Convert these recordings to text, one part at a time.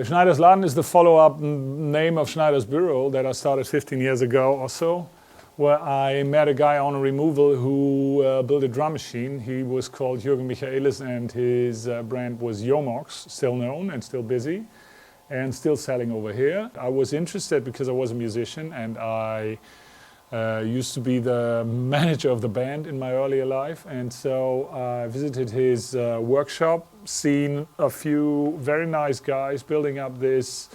Schneiders Laden is the follow-up name of Schneider's Bureau that I started 15 years ago or so, where I met a guy on a removal who built a drum machine. He was called Jürgen Michaelis and his brand was Yomox, still known and still busy and still selling over here. I was interested because I was a musician and I used to be the manager of the band in my earlier life, and so I visited his workshop, seen a few very nice guys building up this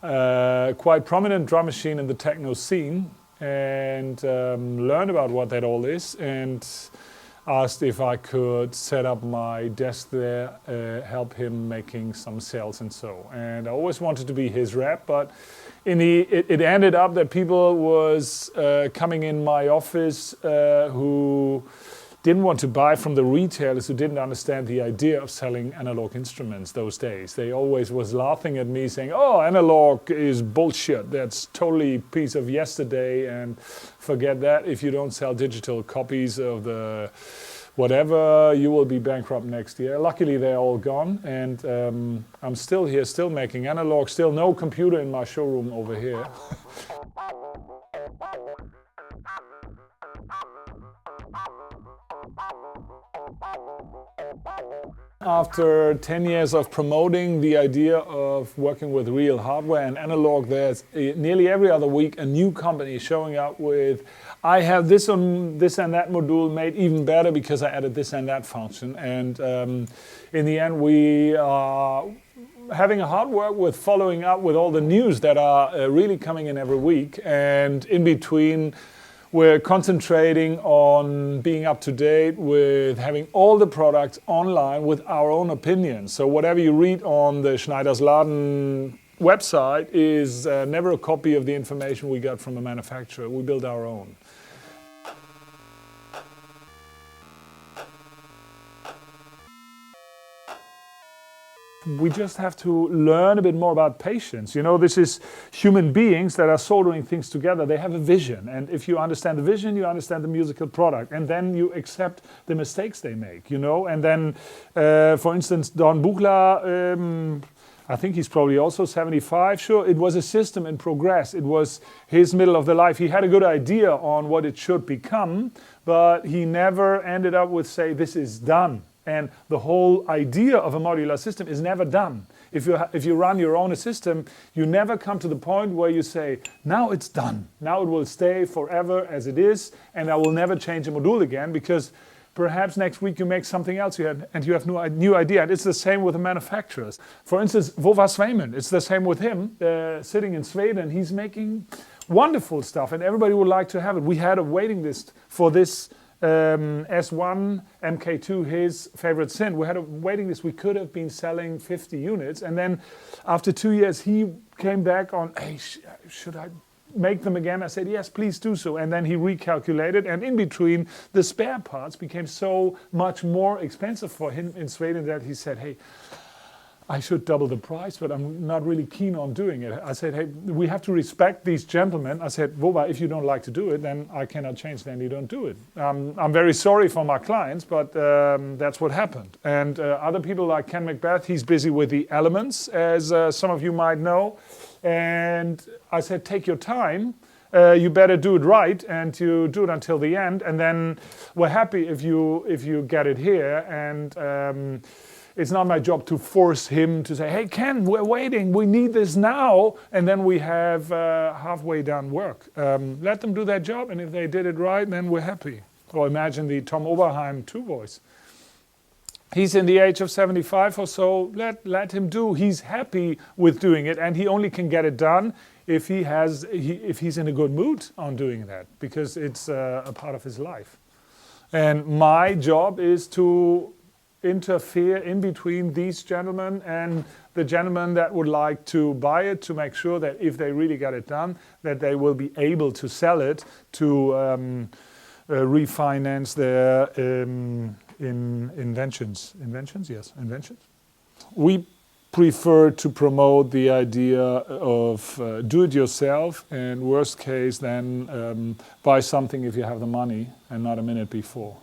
quite prominent drum machine in the techno scene, and learned about what that all is, and asked if I could set up my desk there, help him making some sales and so. And I always wanted to be his rep, but it ended up that people was coming in my office who didn't want to buy from the retailers, who didn't understand the idea of selling analog instruments those days. They always was laughing at me saying, oh, analog is bullshit. That's totally a piece of yesterday, and forget that. If you don't sell digital copies of the whatever, you will be bankrupt next year. Luckily, they're all gone, and I'm still here, still making analog, still no computer in my showroom over here. After 10 years of promoting the idea of working with real hardware and analog, there's nearly every other week a new company showing up with, I have this and that module made even better because I added this and that function. And in the end, we are having a hard work with following up with all the news that are really coming in every week. And in between, we're concentrating on being up to date with having all the products online with our own opinions. So whatever you read on the Schneiders Laden website is never a copy of the information we got from a manufacturer. We build our own. We just have to learn a bit more about patience. You know, this is human beings that are soldering things together. They have a vision, and if you understand the vision, you understand the musical product, and then you accept the mistakes they make, you know. And then, for instance, Don Buchla, I think he's probably also 75. Sure, it was a system in progress. It was his middle of the life. He had a good idea on what it should become, but he never ended up with, say, this is done. And the whole idea of a modular system is never done. If you run your own system, you never come to the point where you say, now it's done. Now it will stay forever as it is, and I will never change a module again, because perhaps next week you make something else and you have no new idea. And it's the same with the manufacturers. For instance, Vova Sveiman, it's the same with him. Sitting in Sweden, he's making wonderful stuff, and everybody would like to have it. We had a waiting list for this S1, MK2, his favorite synth. We had a waiting list. We could have been selling 50 units. And then after 2 years, he came back on, hey, should I make them again? I said, yes, please do so. And then he recalculated. And in between, the spare parts became so much more expensive for him in Sweden that he said, hey, I should double the price, but I'm not really keen on doing it. I said, hey, we have to respect these gentlemen. I said, Vova, if you don't like to do it, then I cannot change, then you don't do it. I'm very sorry for my clients, but that's what happened. And other people like Ken Macbeth, he's busy with the elements, as some of you might know. And I said, take your time. You better do it right, and you do it until the end. And then we're happy if you get it here. And it's not my job to force him to say, hey, Ken, we're waiting, we need this now. And then we have halfway done work. Let them do their job, and if they did it right, then we're happy. Or imagine the Tom Oberheim 2 voice. He's in the age of 75 or so, let him do. He's happy with doing it, and he only can get it done if he's in a good mood on doing that, because it's a part of his life. And my job is to interfere in between these gentlemen and the gentlemen that would like to buy it, to make sure that if they really got it done, that they will be able to sell it, to refinance their inventions. Inventions? Yes, inventions. We prefer to promote the idea of do it yourself, and worst case then buy something if you have the money and not a minute before.